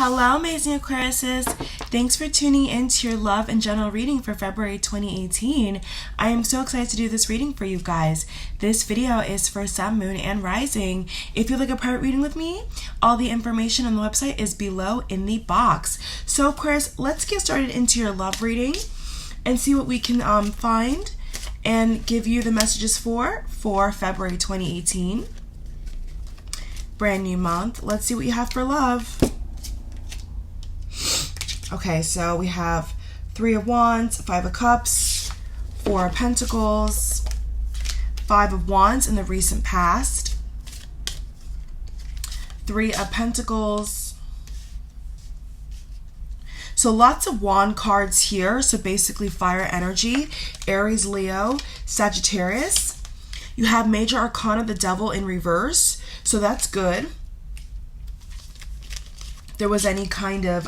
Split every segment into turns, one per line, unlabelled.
Hello, amazing Aquariuses. Thanks for tuning in to your love and general reading for February 2018. I am so excited to do this reading for you guys. This video is for Sun, Moon, and Rising. If you'd like a private reading with me, all the information on the website is below in the box. So, Aquarius, let's get started into your love reading and see what we can find and give you the messages for February 2018. Brand new month. Let's see what you have for love. Okay, so we have 3 of Wands, 5 of Cups, 4 of Pentacles, 5 of Wands in the recent past, 3 of Pentacles. So lots of wand cards here. So basically fire energy, Aries, Leo, Sagittarius. You have Major Arcana, the Devil in reverse. So that's good. If there was any kind of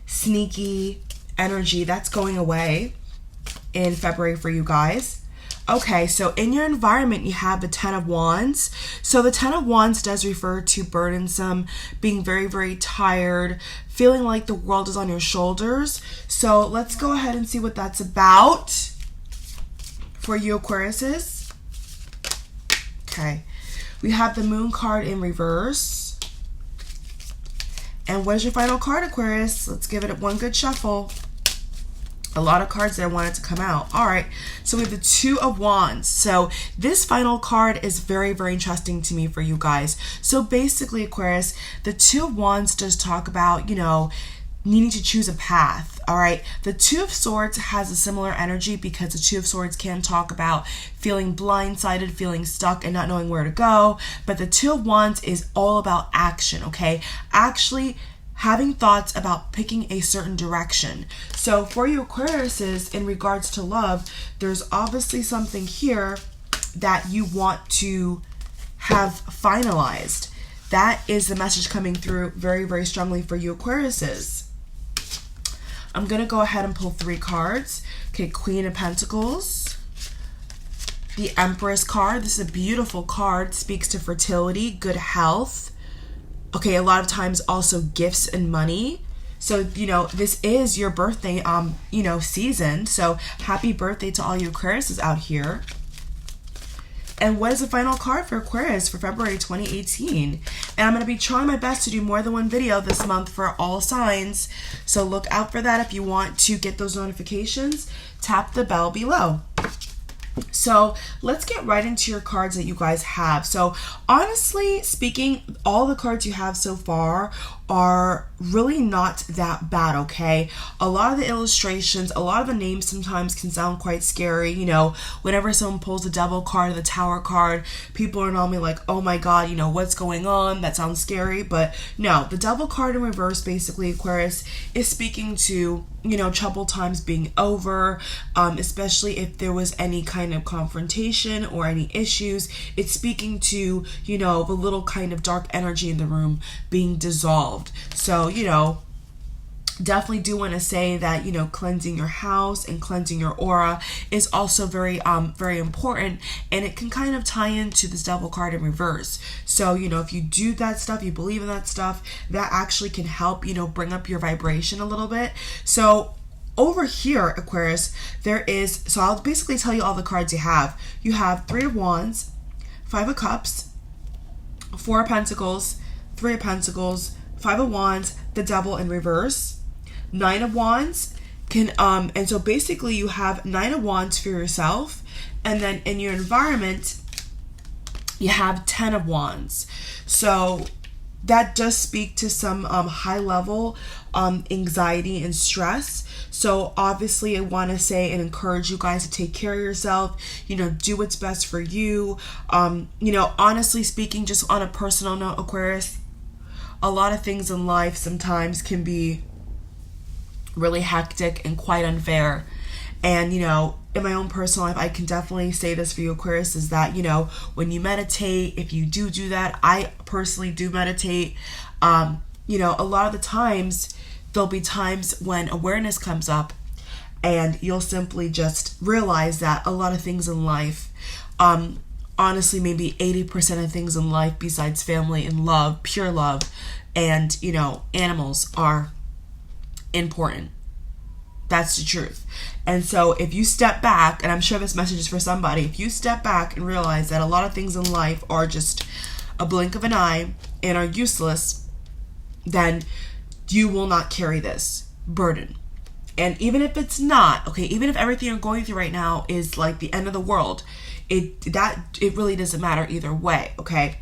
sneaky energy, that's going away in February for you guys. Okay, so in your environment, you have the 10 of Wands. So the 10 of Wands does refer to burdensome, being very, very tired, feeling like the world is on your shoulders. So let's go ahead and see what that's about for you, Aquariuses. Okay, we have the Moon card in reverse. And what is your final card, Aquarius? Let's give it one good shuffle. A lot of cards that I wanted to come out. All right, so we have the 2 of Wands. So this final card is very, very interesting to me for you guys. So basically, Aquarius, the 2 of Wands does talk about, needing to choose a path. All right, the 2 of Swords has a similar energy because the 2 of Swords can talk about feeling blindsided, feeling stuck, and not knowing where to go. But the 2 of Wands is all about action, okay? Actually having thoughts about picking a certain direction. So for you Aquariuses, in regards to love, there's obviously something here that you want to have finalized. That is the message coming through very, very strongly for you Aquariuses. I'm going to go ahead and pull 3 cards. Okay, Queen of Pentacles. The Empress card. This is a beautiful card. Speaks to fertility, good health. Okay, a lot of times also gifts and money. So, this is your birthday, season. So happy birthday to all you Aquariuses out here. And what is the final card for Aquarius for February 2018? And I'm going to be trying my best to do more than one video this month for all signs. So look out for that. If you want to get those notifications, tap the bell below. So let's get right into your cards that you guys have. So honestly speaking, all the cards you have so far are really not that bad, okay? A lot of the illustrations, a lot of the names sometimes can sound quite scary. Whenever someone pulls the Devil card or the Tower card, people are normally like, oh my God, what's going on? That sounds scary. But no, the Devil card in reverse, basically, Aquarius, is speaking to, troubled times being over, especially if there was any kind of confrontation or any issues. It's speaking to, the little kind of dark energy in the room being dissolved. So, definitely do want to say that, cleansing your house and cleansing your aura is also very, very important. And it can kind of tie into this Devil card in reverse. So, if you do that stuff, you believe in that stuff, that actually can help, bring up your vibration a little bit. So over here, Aquarius, so I'll basically tell you all the cards you have. You have 3 of Wands, 5 of Cups, 4 of Pentacles, 3 of Pentacles, 5 of Wands, the Devil in reverse, 9 of Wands, and so basically you have 9 of Wands for yourself, and then in your environment, you have 10 of Wands. So that does speak to some high level anxiety and stress. So obviously I want to say and encourage you guys to take care of yourself, do what's best for you. Honestly speaking, just on a personal note, Aquarius, a lot of things in life sometimes can be really hectic and quite unfair. And, in my own personal life, I can definitely say this for you, Aquarius, is that, when you meditate, if you do that, I personally do meditate, a lot of the times, there'll be times when awareness comes up and you'll simply just realize that a lot of things in life honestly, maybe 80% of things in life besides family and love, pure love, and, you know, animals are important. That's the truth. And so if you step back, and I'm sure this message is for somebody, if you step back and realize that a lot of things in life are just a blink of an eye and are useless, then you will not carry this burden. And even if it's not, okay, even if everything you're going through right now is like the end of the world, it really doesn't matter either way, okay?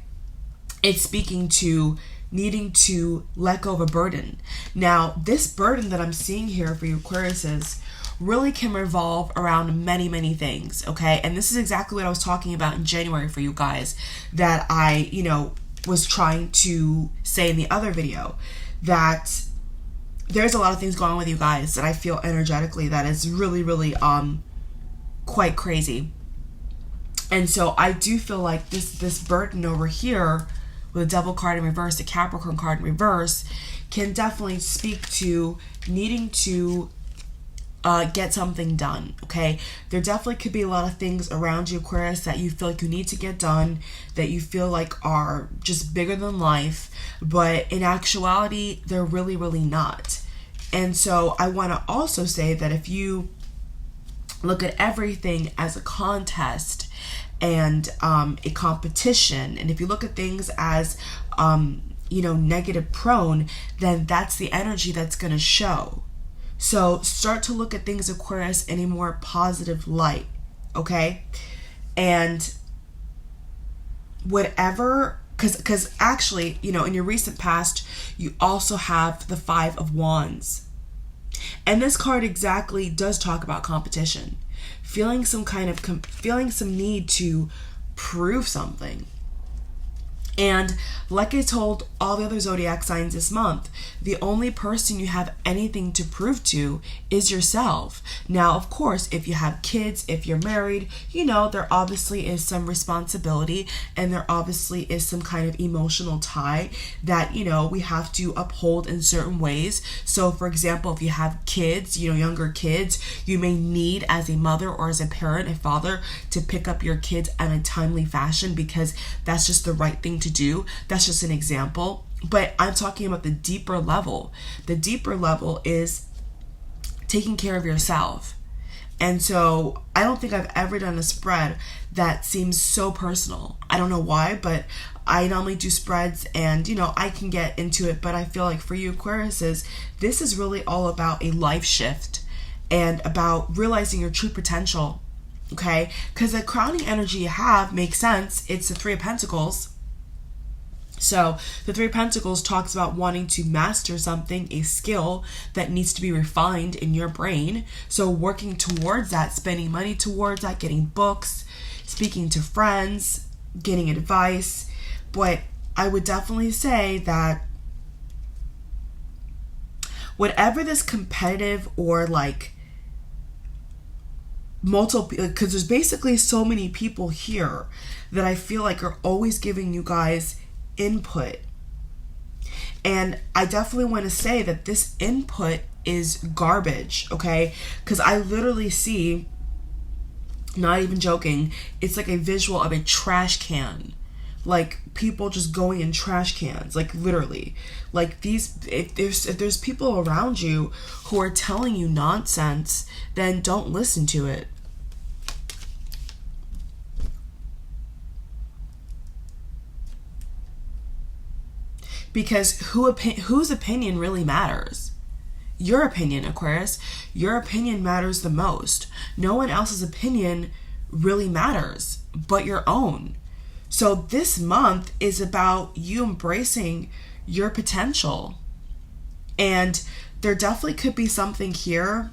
It's speaking to needing to let go of a burden. Now, this burden that I'm seeing here for you Aquariuses really can revolve around many, many things, okay? And this is exactly what I was talking about in January for you guys that I, you know, was trying to say in the other video, that there's a lot of things going on with you guys that I feel energetically that is really, really quite crazy. And so I do feel like this burden over here with a Devil card in reverse, the Capricorn card in reverse, can definitely speak to needing to get something done, okay? There definitely could be a lot of things around you, Aquarius, that you feel like you need to get done, that you feel like are just bigger than life, but in actuality, they're really, really not. And so I want to also say that if you look at everything as a contest and a competition, and if you look at things as you know, negative prone, then that's the energy that's going to show. So start to look at things, Aquarius, in a more positive light, okay? And whatever, because actually, you know, in your recent past, you also have the Five of Wands. And this card exactly does talk about competition. Feeling some kind of, feeling some need to prove something. And like I told all the other zodiac signs this month, the only person you have anything to prove to is yourself. Now, of course, if you have kids, if you're married, you know, there obviously is some responsibility and there obviously is some kind of emotional tie that, you know, we have to uphold in certain ways. So, for example, if you have kids, you know, younger kids, you may need as a mother or as a parent, a father, to pick up your kids in a timely fashion because that's just the right thing to do. That's just an example. But I'm talking about the deeper level. The deeper level is taking care of yourself. And so I don't think I've ever done a spread that seems so personal. I don't know why, but I normally do spreads and, you know, I can get into it. But I feel like for you Aquariuses, this is really all about a life shift and about realizing your true potential. Okay? Because the crowning energy you have makes sense. It's the Three of Pentacles. So the Three of Pentacles talks about wanting to master something, a skill that needs to be refined in your brain. So working towards that, spending money towards that, getting books, speaking to friends, getting advice. But I would definitely say that whatever this competitive or like multiple, because there's basically so many people here that I feel like are always giving you guys input. And I definitely want to say that this input is garbage, okay? Because I literally see, not even joking, it's like a visual of a trash can. Like people just going in trash cans, like literally. Like these, if there's people around you who are telling you nonsense, then don't listen to it. Because whose opinion really matters? Your opinion, Aquarius. Your opinion matters the most. No one else's opinion really matters but your own. So this month is about you embracing your potential. And there definitely could be something here,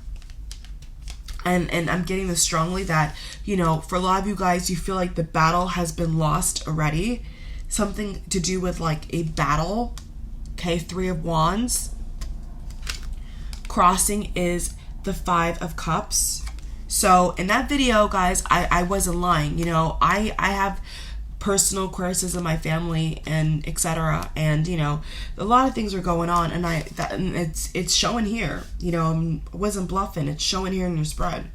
and I'm getting this strongly, that, you know, for a lot of you guys, you feel like the battle has been lost already. Something to do with like a battle. Okay, Three of Wands. Crossing is the Five of Cups. So in that video, guys, I wasn't lying. You know, I have personal Aquariuses in my family and etc. And, you know, a lot of things are going on, and it's showing here. You know, I wasn't bluffing. It's showing here in your spread.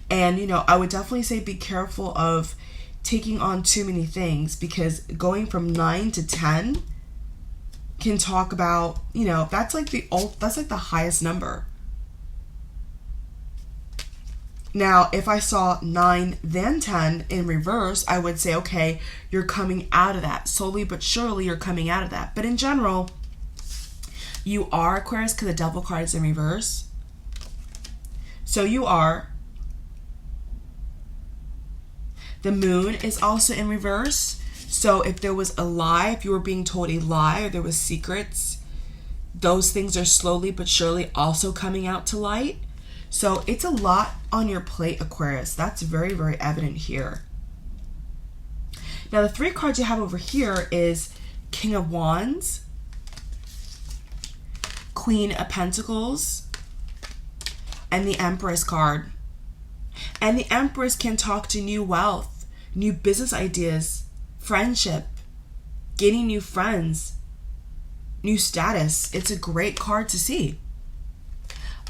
And, you know, I would definitely say be careful of taking on too many things, because going from 9 to 10 can talk about, you know, that's like the highest number. Now, if I saw 9 then 10 in reverse, I would say, okay, you're coming out of that. Slowly but surely, you're coming out of that. But in general, you are Aquarius, because the Devil card is in reverse. So you are. The Moon is also in reverse. So if there was a lie, if you were being told a lie, or there was secrets, those things are slowly but surely also coming out to light. So it's a lot on your plate, Aquarius. That's very, very evident here. Now, the 3 cards you have over here is King of Wands, Queen of Pentacles, and the Empress card. And the Empress can talk to new wealth, new business ideas, friendship, gaining new friends, new status. It's a great card to see.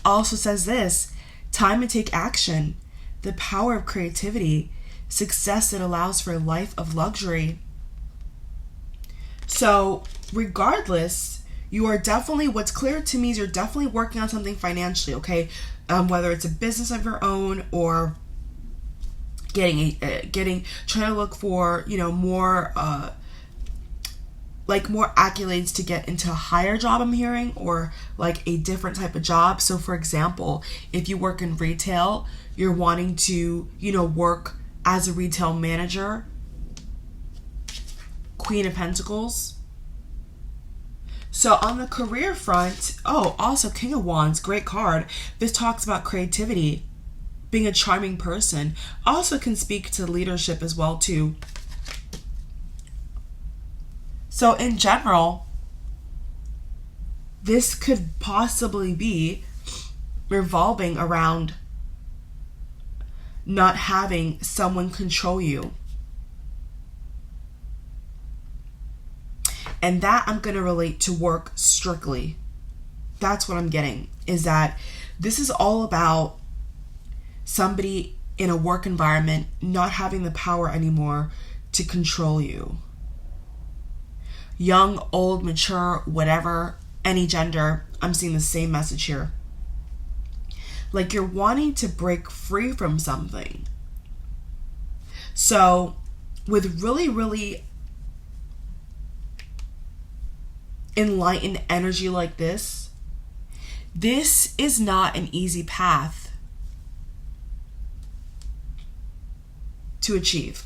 Also says this: time to take action, the power of creativity, success that allows for a life of luxury. So regardless, you are definitely, what's clear to me is you're definitely working on something financially, okay? Whether it's a business of your own, or trying to look for, you know, more more accolades to get into a higher job, I'm hearing, or like a different type of job. So for example, if you work in retail, you're wanting to, you know, work as a retail manager. Queen of Pentacles. So on the career front, also King of Wands, great card. This talks about creativity, being a charming person. Also can speak to leadership as well too. So in general, this could possibly be revolving around not having someone control you. And that I'm going to relate to work strictly. That's what I'm getting, is that this is all about somebody in a work environment not having the power anymore to control you. Young, old, mature, whatever, any gender, I'm seeing the same message here. Like you're wanting to break free from something. So with really, really enlightened energy like this is not an easy path to achieve.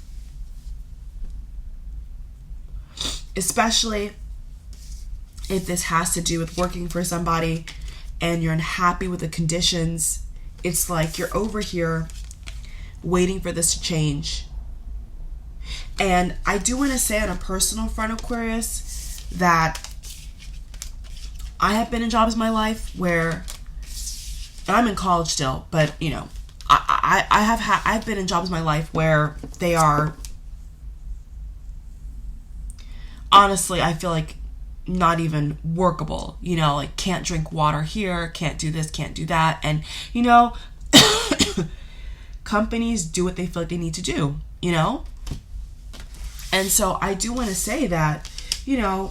Especially if this has to do with working for somebody and you're unhappy with the conditions. It's like you're over here waiting for this to change. And I do want to say on a personal front, Aquarius, that I have been in jobs in my life where, and I'm in college still, but you know, I've been in jobs in my life where they are, honestly, I feel like not even workable, you know, like can't drink water here, can't do this, can't do that. And, you know, companies do what they feel like they need to do, you know? And so I do want to say that, you know,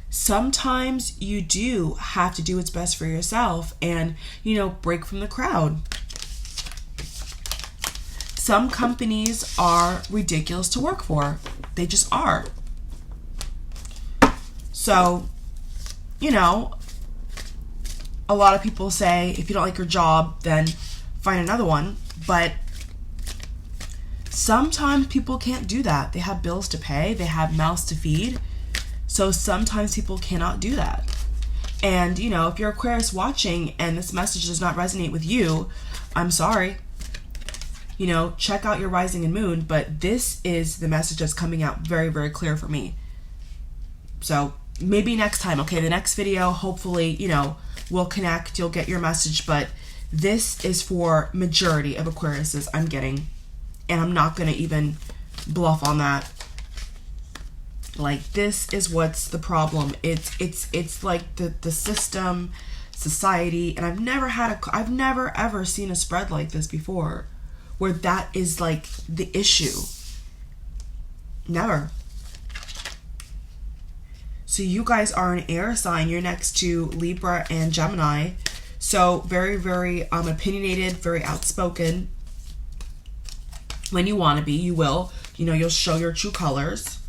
sometimes you do have to do what's best for yourself and, you know, break from the crowd. Some companies are ridiculous to work for. They just are. So, you know, a lot of people say if you don't like your job, then find another one. But sometimes people can't do that. They have bills to pay. They have mouths to feed. So sometimes people cannot do that. And, you know, if you're Aquarius watching and this message does not resonate with you, I'm sorry. You know, check out your rising and moon. But this is the message that's coming out very, very clear for me. So maybe next time, okay? The next video, hopefully, you know, we'll connect. You'll get your message. But this is for majority of Aquariuses I'm getting. And I'm not going to even bluff on that. Like, this is what's the problem. It's like the system, society, and I've never ever seen a spread like this before, where that is like the issue. Never. So you guys are an air sign. You're next to Libra and Gemini. So very, very opinionated, very outspoken. When you want to be, you will. You know, you'll show your true colors.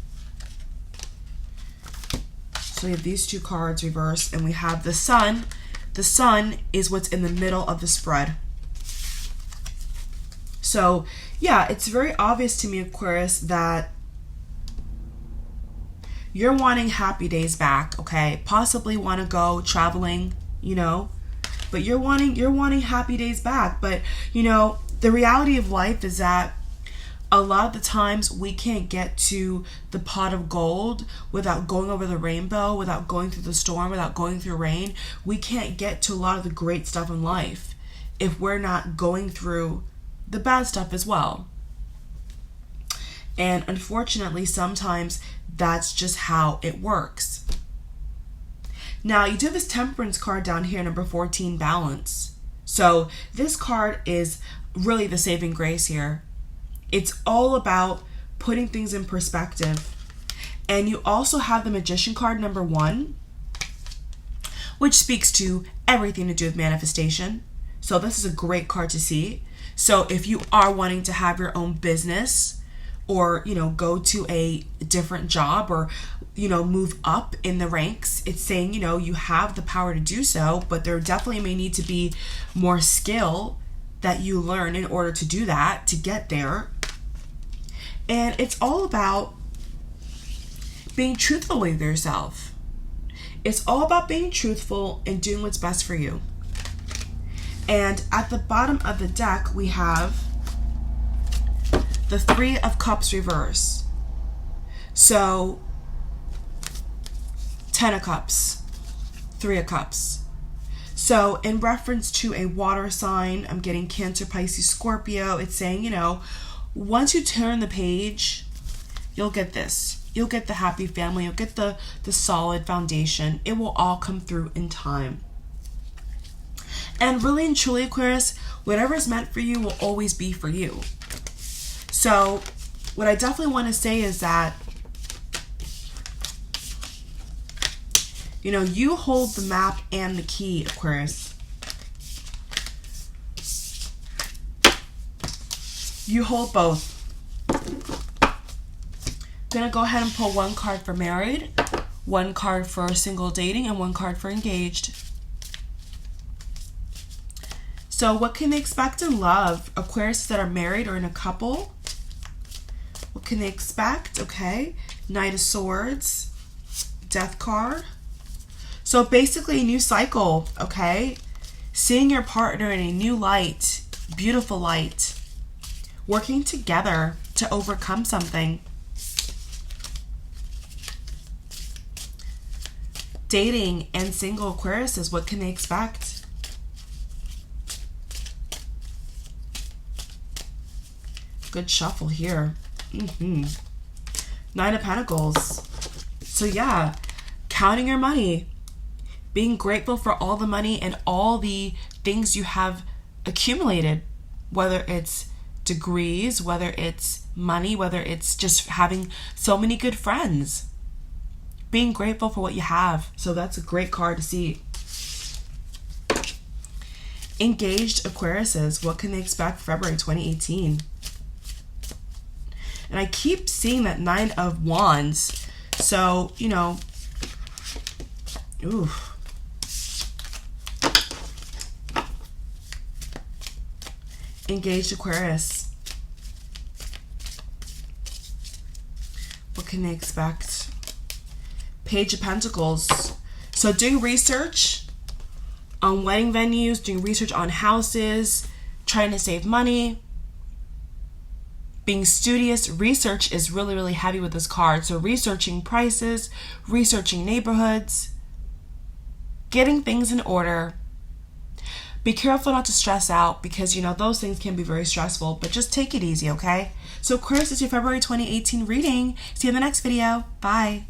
So we have these two cards reversed, and we have the Sun. The Sun is what's in the middle of the spread. So yeah, it's very obvious to me, Aquarius, that you're wanting happy days back, okay? Possibly want to go traveling, you know, but you're wanting happy days back. But you know, the reality of life is that a lot of the times we can't get to the pot of gold without going over the rainbow, without going through the storm, without going through rain. We can't get to a lot of the great stuff in life if we're not going through the bad stuff as well. And unfortunately, sometimes that's just how it works. Now, you do have this Temperance card down here, number 14, Balance. So this card is really the saving grace here. It's all about putting things in perspective. And you also have the Magician card, number 1, which speaks to everything to do with manifestation. So this is a great card to see. So if you are wanting to have your own business, or, you know, go to a different job, or, you know, move up in the ranks, it's saying, you know, you have the power to do so, but there definitely may need to be more skill that you learn in order to do that, to get there. And it's all about being truthful with yourself. It's all about being truthful and doing what's best for you. And at the bottom of the deck, we have the 3 of Cups reverse. So 10 of Cups, 3 of Cups. So in reference to a water sign, I'm getting Cancer, Pisces, Scorpio. It's saying, you know, once you turn the page, you'll get this. You'll get the happy family. You'll get the solid foundation. It will all come through in time. And really and truly, Aquarius, whatever is meant for you will always be for you. So what I definitely want to say is that, you know, you hold the map and the key, Aquarius. You hold both. I'm going to go ahead and pull one card for married, one card for single dating, and one card for engaged. So what can they expect in love? Aquarius that are married or in a couple. What can they expect? Okay. Knight of Swords. Death card. So basically a new cycle, okay? Seeing your partner in a new light, beautiful light. Working together to overcome something. Dating and single Aquarius is what can they expect? Good shuffle here. Nine of Pentacles. So yeah, counting your money, being grateful for all the money and all the things you have accumulated, whether it's degrees, whether it's money, whether it's just having so many good friends. Being grateful for what you have. So that's a great card to see. Engaged Aquariuses, what can they expect February 2018? And I keep seeing that 9 of Wands. So, you know, ooh. Engaged Aquarius. What can they expect? Page of Pentacles. So doing research on wedding venues, doing research on houses, trying to save money. Being studious, research is really, really heavy with this card. So researching prices, researching neighborhoods, getting things in order. Be careful not to stress out because, you know, those things can be very stressful, but just take it easy, okay? So Aquarius, is your February 2018 reading. See you in the next video. Bye.